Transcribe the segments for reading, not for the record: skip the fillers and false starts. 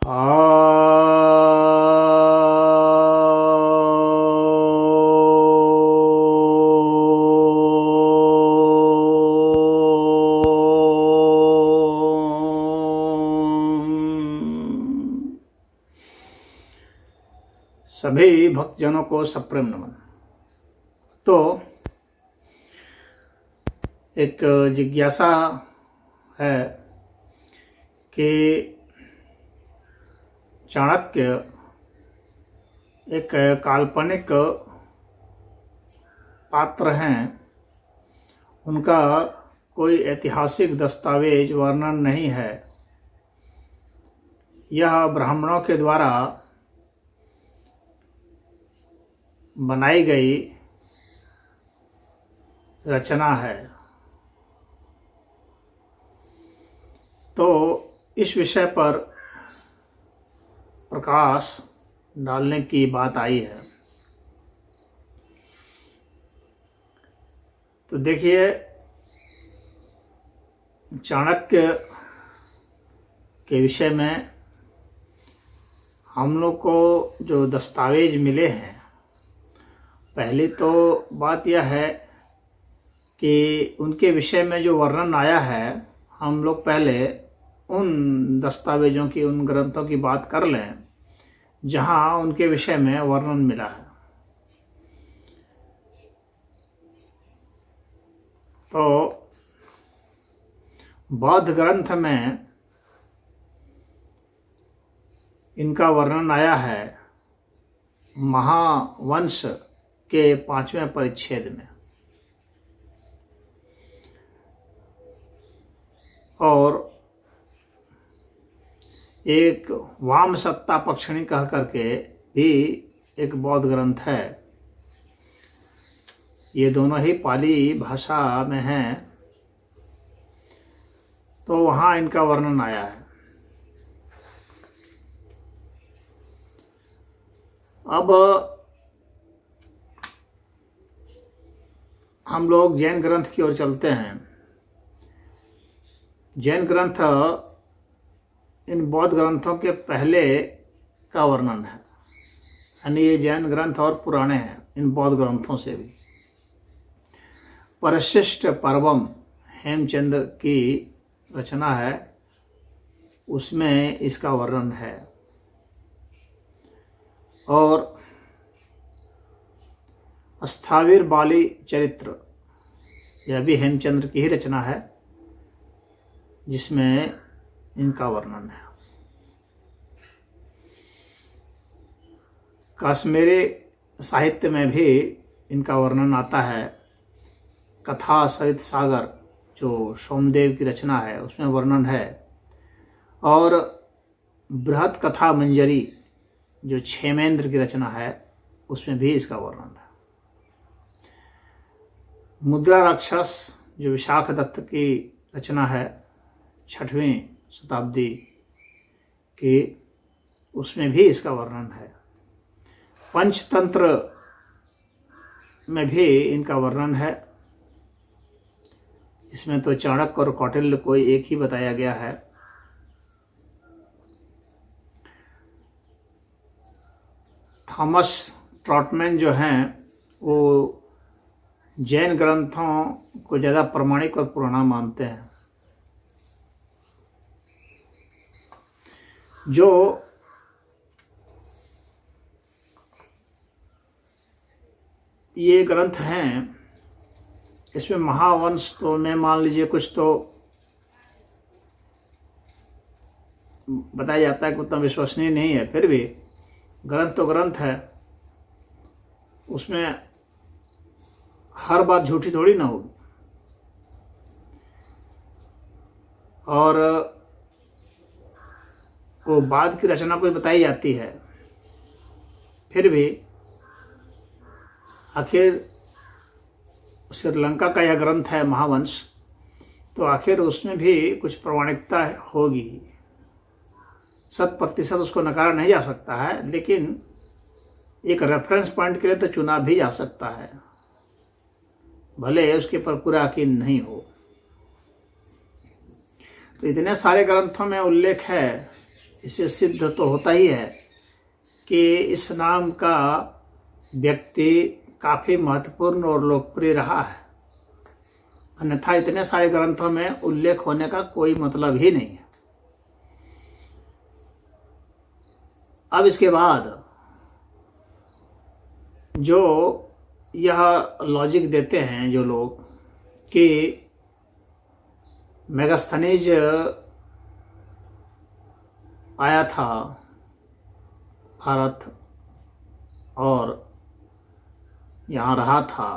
सभी भक्तजनों को सप्रेम नमन। तो एक जिज्ञासा है कि चाणक्य एक काल्पनिक पात्र हैं, उनका कोई ऐतिहासिक दस्तावेज वर्णन नहीं है। यह ब्राह्मणों के द्वारा बनाई गई रचना है। तो इस विषय पर प्रकाश डालने की बात आई है। तो देखिए, चाणक्य के विषय में हम लोग को जो दस्तावेज मिले हैं, पहली तो बात यह है कि उनके विषय में जो वर्णन आया है, हम लोग पहले उन दस्तावेजों की, उन ग्रंथों की बात कर लें जहाँ उनके विषय में वर्णन मिला है। तो बौद्ध ग्रंथ में इनका वर्णन आया है महावंश के 5वें परिच्छेद में, और एक वाम सत्ता पक्षिणी कह करके भी एक बौद्ध ग्रंथ है। ये दोनों ही पाली भाषा में हैं। तो वहाँ इनका वर्णन आया है। अब हम लोग जैन ग्रंथ की ओर चलते हैं। जैन ग्रंथ इन बौद्ध ग्रंथों के पहले का वर्णन है, यानी ये जैन ग्रंथ और पुराने हैं इन बौद्ध ग्रंथों से भी। परशिष्ट पर्वम हेमचंद्र की रचना है, उसमें इसका वर्णन है। और स्थाविर बाली चरित्र, यह भी हेमचंद्र की ही रचना है, जिसमें इनका वर्णन है। कश्मीरी साहित्य में भी इनका वर्णन आता है। कथा सरित सागर जो सोमदेव की रचना है, उसमें वर्णन है। और बृहत कथा मंजरी जो क्षेमेंद्र की रचना है, उसमें भी इसका वर्णन है। मुद्रा राक्षस जो विशाख दत्त की रचना है 6वीं शताब्दी की, उसमें भी इसका वर्णन है। पंचतंत्र में भी इनका वर्णन है। इसमें तो चाणक्य और कौटिल्य को एक ही बताया गया है। थॉमस ट्रॉटमैन जो हैं, वो जैन ग्रंथों को ज़्यादा प्रमाणिक और पुराना मानते हैं। जो ये ग्रंथ हैं, इसमें महावंश तो में मान लीजिए कुछ तो बताया जाता है कि उतना विश्वसनीय नहीं है, फिर भी ग्रंथ तो ग्रंथ है, उसमें हर बात झूठी थोड़ी ना होगी। और वो बाद की रचना कोई बताई जाती है, फिर भी आखिर श्रीलंका का यह ग्रंथ है महावंश, तो आखिर उसमें भी कुछ प्रामाणिकता होगी। 100% उसको नकारा नहीं जा सकता है, लेकिन एक रेफरेंस पॉइंट के लिए तो चुना भी जा सकता है, भले उसके पर पूरा यकीन नहीं हो। तो इतने सारे ग्रंथों में उल्लेख है इससे सिद्ध तो होता ही है कि इस नाम का व्यक्ति काफ़ी महत्वपूर्ण और लोकप्रिय रहा है, अन्यथा इतने सारे ग्रंथों में उल्लेख होने का कोई मतलब ही नहीं है। अब इसके बाद जो यह लॉजिक देते हैं जो लोग कि मेगास्थनीज आया था भारत और यहाँ रहा था,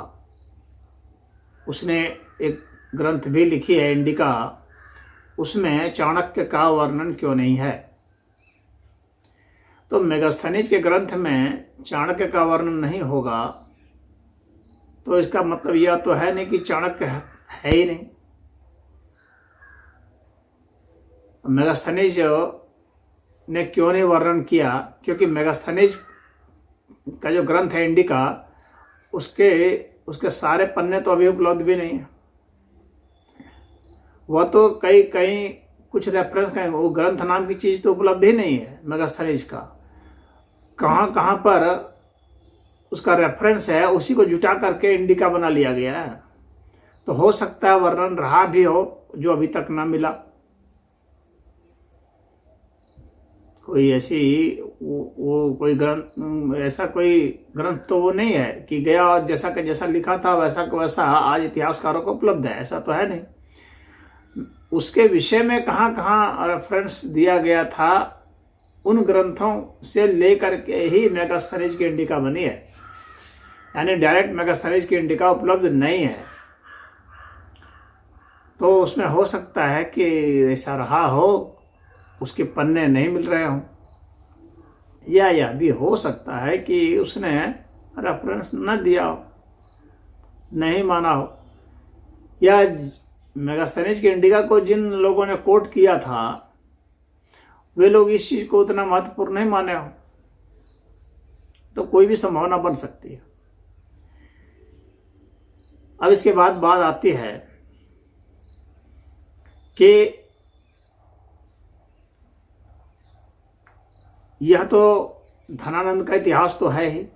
उसने एक ग्रंथ भी लिखी है इंडिका, उसमें चाणक्य का वर्णन क्यों नहीं है? तो मेगास्थनीज के ग्रंथ में चाणक्य का वर्णन नहीं होगा तो इसका मतलब यह तो है नहीं कि चाणक्य है ही नहीं। मेगास्थनीज ने क्यों नहीं वर्णन किया? क्योंकि मेगास्थनीज का जो ग्रंथ है इंडिका, उसके सारे पन्ने तो अभी उपलब्ध भी नहीं है। वह तो कई कुछ रेफरेंस का, वो ग्रंथ नाम की चीज़ तो उपलब्ध ही नहीं है मेगास्थनीज का। कहाँ पर उसका रेफरेंस है उसी को जुटा करके इंडिका बना लिया गया है। तो हो सकता है वर्णन रहा भी हो जो अभी तक ना मिला। कोई ऐसी वो कोई ग्रंथ, ऐसा कोई ग्रंथ तो वो नहीं है कि गया और जैसा का जैसा लिखा था वैसा का वैसा आज इतिहासकारों को उपलब्ध है, ऐसा तो है नहीं। उसके विषय में कहाँ रेफरेंस दिया गया था, उन ग्रंथों से लेकर के ही मेगास्थनीज की इंडिका बनी है। यानी डायरेक्ट मेगास्थनीज की इंडिका उपलब्ध नहीं है। तो उसमें हो सकता है कि ऐसा रहा हो, उसके पन्ने नहीं मिल रहे हों, या यह भी हो सकता है कि उसने रेफरेंस न दिया हो, नहीं माना हो, या मेगास्थनीज की इंडिका को जिन लोगों ने कोट किया था वे लोग इस चीज को उतना महत्वपूर्ण नहीं माने हो। तो कोई भी संभावना बन सकती है। अब इसके बाद बात आती है कि यह तो धनानंद का इतिहास तो है ही,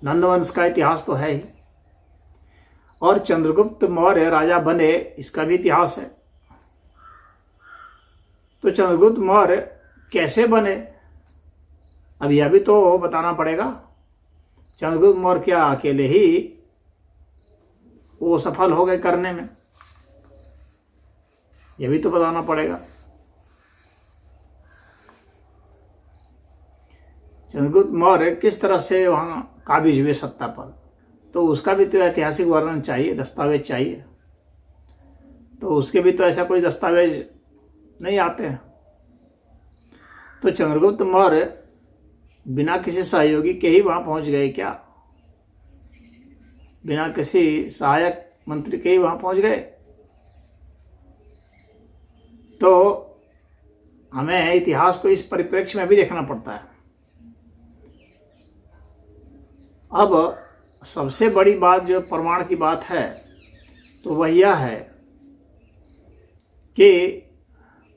नंदवंश का इतिहास तो है ही, और चंद्रगुप्त मौर्य राजा बने इसका भी इतिहास है। तो चंद्रगुप्त मौर्य कैसे बने, अब यह भी तो बताना पड़ेगा। चंद्रगुप्त मौर्य क्या अकेले ही वो सफल हो गए करने में, यह भी तो बताना पड़ेगा। चंद्रगुप्त मौर्य किस तरह से वहां काबिज हुए सत्ता पर, तो उसका भी तो ऐतिहासिक वर्णन चाहिए, दस्तावेज चाहिए। तो उसके भी तो ऐसा कोई दस्तावेज नहीं आते हैं। तो चंद्रगुप्त मौर्य बिना किसी सहयोगी के ही वहां पहुंच गए क्या? बिना किसी सहायक मंत्री के ही वहां पहुंच गए? तो हमें इतिहास को इस परिप्रेक्ष्य में भी देखना पड़ता है। अब सबसे बड़ी बात जो प्रमाण की बात है तो वह यह है कि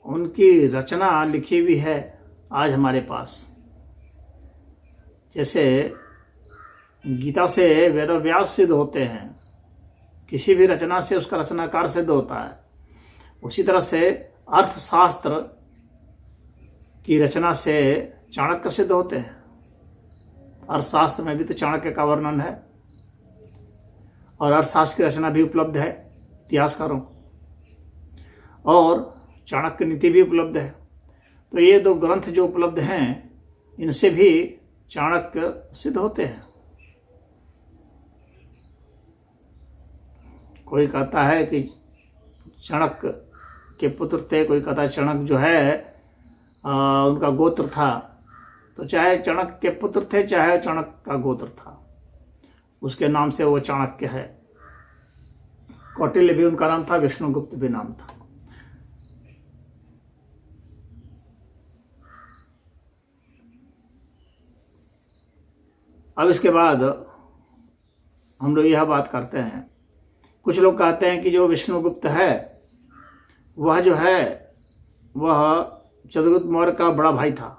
उनकी रचना लिखी हुई है आज हमारे पास। जैसे गीता से वेदव्यास सिद्ध होते हैं, किसी भी रचना से उसका रचनाकार सिद्ध होता है, उसी तरह से अर्थशास्त्र की रचना से चाणक्य सिद्ध होते हैं। अर्थशास्त्र में भी तो चाणक्य का वर्णन है और अर्थशास्त्र की रचना भी उपलब्ध है इतिहासकारों को, और चाणक्य नीति भी उपलब्ध है। तो ये दो ग्रंथ जो उपलब्ध हैं इनसे भी चाणक्य सिद्ध होते हैं। कोई कहता है कि चाणक्य के पुत्र थे, कोई कहता है चाणक्य जो है उनका गोत्र था। तो चाहे चाणक्य के पुत्र थे चाहे चाणक्य का गोत्र था, उसके नाम से वो चाणक्य है। कौटिल्य भी उनका नाम था, विष्णुगुप्त भी नाम था। अब इसके बाद हम लोग यह बात करते हैं, कुछ लोग कहते हैं कि जो विष्णुगुप्त है वह जो है वह चंद्रगुप्त मौर्य का बड़ा भाई था,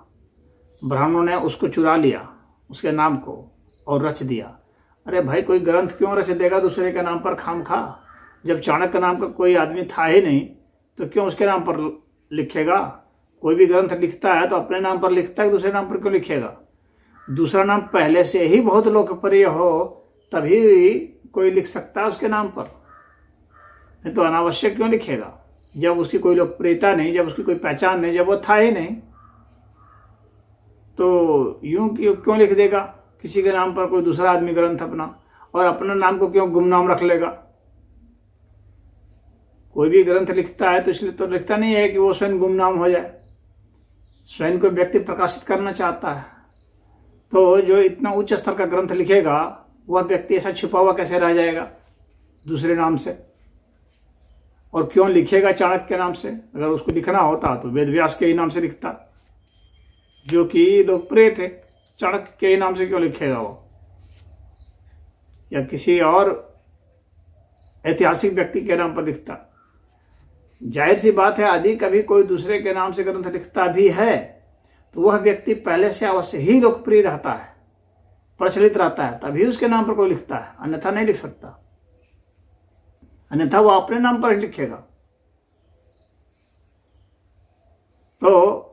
ब्राह्मणों ने उसको चुरा लिया, उसके नाम को, और रच दिया। अरे भाई, कोई ग्रंथ क्यों रच देगा दूसरे के नाम पर खामखा? जब चाणक्य नाम का कोई आदमी था ही नहीं तो क्यों उसके नाम पर लिखेगा? कोई भी ग्रंथ लिखता है तो अपने नाम पर लिखता है, दूसरे नाम पर क्यों लिखेगा? दूसरा नाम पहले से ही बहुत लोकप्रिय हो तभी कोई लिख सकता है उसके नाम पर, नहीं तो अनावश्यक क्यों लिखेगा? जब उसकी कोई लोकप्रियता नहीं, जब उसकी कोई पहचान नहीं, जब वो था ही नहीं, तो यूं क्यों लिख देगा किसी के नाम पर कोई दूसरा आदमी ग्रंथ अपना? और अपना नाम को क्यों गुमनाम रख लेगा? कोई भी ग्रंथ लिखता है तो इसलिए तो लिखता नहीं है कि वो स्वयं गुमनाम हो जाए। स्वयं को व्यक्ति प्रकाशित करना चाहता है, तो जो इतना उच्च स्तर का ग्रंथ लिखेगा वह व्यक्ति ऐसा छुपा हुआ कैसे रह जाएगा दूसरे नाम से? और क्यों लिखेगा चाणक्य के नाम से? अगर उसको लिखना होता तो वेद व्यास के ही नाम से लिखता, जो कि लोकप्रिय थे। चाणक्य के ही नाम से क्यों लिखेगा वो? या किसी और ऐतिहासिक व्यक्ति के नाम पर लिखता? जाहिर सी बात है, यदि कभी कोई दूसरे के नाम से ग्रंथ लिखता भी है तो वह व्यक्ति पहले से अवश्य ही लोकप्रिय रहता है, प्रचलित रहता है, तभी उसके नाम पर कोई लिखता है, अन्यथा नहीं लिख सकता। अन्यथा वो अपने नाम पर ही लिखेगा। तो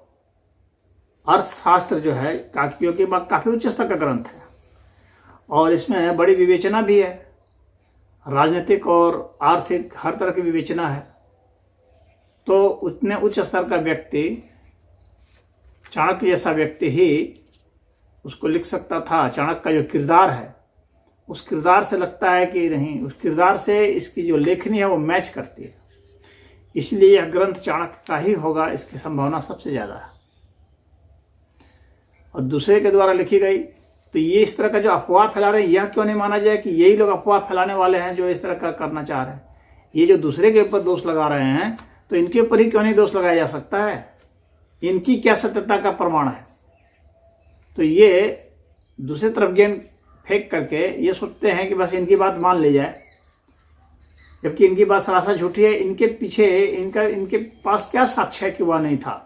अर्थशास्त्र जो है क्योंकि काफी उच्च स्तर का ग्रंथ है और इसमें बड़ी विवेचना भी है, राजनीतिक और आर्थिक हर तरह की विवेचना है। तो उतने उच्च स्तर का व्यक्ति, चाणक्य जैसा व्यक्ति ही उसको लिख सकता था। चाणक्य का जो किरदार है, उस किरदार से लगता है कि नहीं, उस किरदार से इसकी जो लेखनी है वो मैच करती है, इसलिए यह ग्रंथ चाणक्य का ही होगा, इसकी संभावना सबसे ज़्यादा है। और दूसरे के द्वारा लिखी गई तो ये इस तरह का जो अफवाह फैला रहे हैं, यह क्यों नहीं माना जाए कि यही लोग अफवाह फैलाने वाले हैं जो इस तरह का करना चाह रहे हैं? ये जो दूसरे के ऊपर दोष लगा रहे हैं तो इनके ऊपर ही क्यों नहीं दोष लगाया जा सकता है? इनकी क्या सत्यता का प्रमाण है? तो ये दूसरी तरफ गेंद फेंक करके ये सोचते हैं कि बस इनकी बात मान ली जाए, जबकि इनकी बात सरासर झूठी है। इनके पीछे इनके पास क्या साक्ष्य है कि वह नहीं था?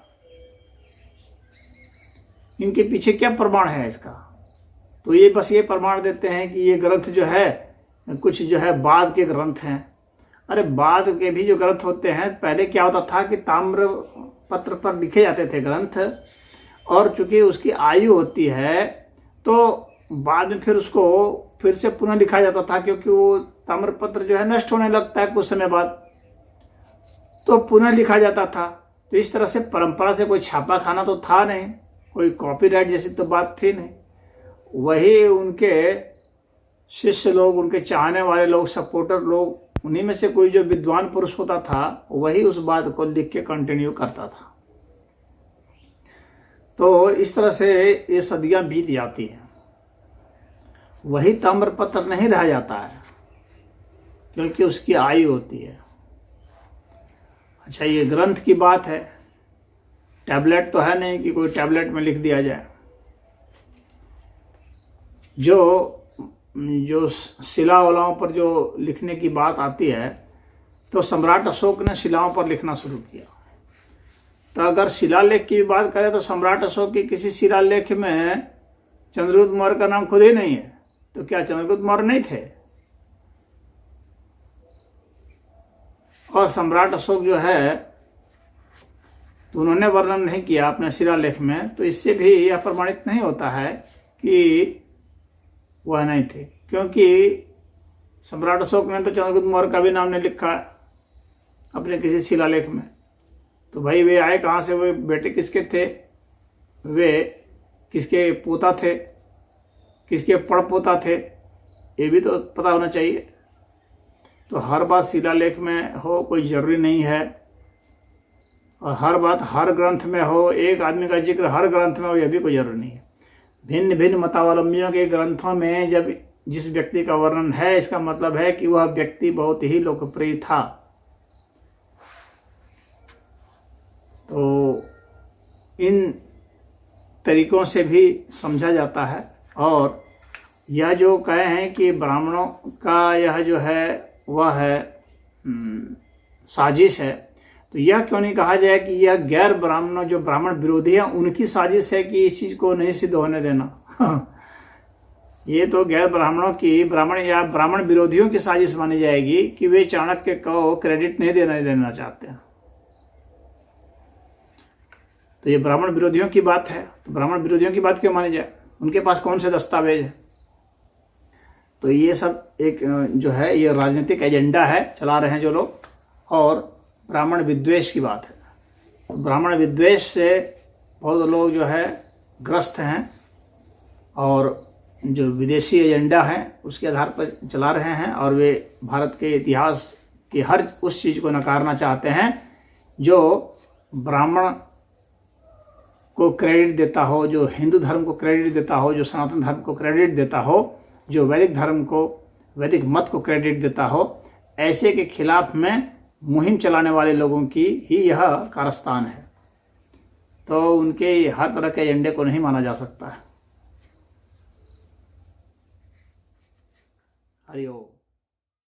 इनके पीछे क्या प्रमाण है इसका? तो ये बस ये प्रमाण देते हैं कि ये ग्रंथ जो है कुछ जो है बाद के ग्रंथ हैं। अरे बाद के भी जो ग्रंथ होते हैं, पहले क्या होता था कि ताम्र पत्र पर लिखे जाते थे ग्रंथ, और चूंकि उसकी आयु होती है तो बाद में फिर उसको फिर से पुनः लिखा जाता था, क्योंकि वो ताम्रपत्र जो है नष्ट होने लगता है कुछ समय बाद, तो पुनः लिखा जाता था। तो इस तरह से परंपरा से कोई छापा खाना तो था नहीं, कोई कॉपीराइट जैसी तो बात थी नहीं। वही उनके शिष्य लोग, उनके चाहने वाले लोग, सपोर्टर लोग, उन्हीं में से कोई जो विद्वान पुरुष होता था वही उस बात को लिख के कंटिन्यू करता था। तो इस तरह से ये सदियां बीत जाती हैं, वही ताम्रपत्र नहीं रह जाता है क्योंकि उसकी आयु होती है। अच्छा, ये ग्रंथ की बात है, टैबलेट तो है नहीं कि कोई टैबलेट में लिख दिया जाए। जो शिलाओं पर जो लिखने की बात आती है, तो सम्राट अशोक ने शिलाओं पर लिखना शुरू किया। तो अगर शिलालेख की बात करें तो सम्राट अशोक की किसी शिलालेख में चंद्रगुप्त मौर्य का नाम खुद ही नहीं है। तो क्या चंद्रगुप्त मौर्य नहीं थे? और सम्राट अशोक जो है तो उन्होंने वर्णन नहीं किया अपने शिलालेख में, तो इससे भी यह प्रमाणित नहीं होता है कि वह नहीं थे, क्योंकि सम्राट अशोक ने तो चंद्रगुप्त मौर्य का भी नाम नहीं लिखा अपने किसी शिलालेख में। तो भाई वे आए कहाँ से? वे बेटे किसके थे? वे किसके पोता थे? किसके पड़पोता थे? ये भी तो पता होना चाहिए। तो हर बात शिलालेख में हो कोई जरूरी नहीं है, और हर बात हर ग्रंथ में हो, एक आदमी का जिक्र हर ग्रंथ में हो, यह भी कोई जरूरी नहीं है। भिन्न भिन्न मतावलंबियों के ग्रंथों में जब जिस व्यक्ति का वर्णन है, इसका मतलब है कि वह व्यक्ति बहुत ही लोकप्रिय था। तो इन तरीकों से भी समझा जाता है। और यह जो कहे हैं कि ब्राह्मणों का यह जो है वह है साजिश है, तो यह क्यों नहीं कहा जाए कि यह गैर ब्राह्मण जो ब्राह्मण विरोधी है उनकी साजिश है कि इस चीज को नहीं सिद्ध होने देना। ये तो गैर ब्राह्मणों की, ब्राह्मण या ब्राह्मण विरोधियों की साजिश मानी जाएगी कि वे चाणक्य को क्रेडिट नहीं देना चाहते हैं। तो ये ब्राह्मण विरोधियों की बात है, तो ब्राह्मण विरोधियों की बात क्यों मानी जाए? उनके पास कौन से दस्तावेज है? तो ये सब एक जो है ये राजनीतिक एजेंडा है चला रहे हैं जो लोग, और ब्राह्मण विद्वेष की बात है। तो ब्राह्मण विद्वेष से बहुत लोग जो है ग्रस्त हैं, और जो विदेशी एजेंडा है उसके आधार पर चला रहे हैं, और वे भारत के इतिहास की हर उस चीज़ को नकारना चाहते हैं जो ब्राह्मण को क्रेडिट देता हो, जो हिंदू धर्म को क्रेडिट देता हो, जो सनातन धर्म को क्रेडिट देता हो, जो वैदिक धर्म को, वैदिक मत को क्रेडिट देता हो। ऐसे के खिलाफ में मुहिम चलाने वाले लोगों की ही यह कारस्तान है। तो उनके हर तरह के एजेंडे को नहीं माना जा सकता है। हरि ओम।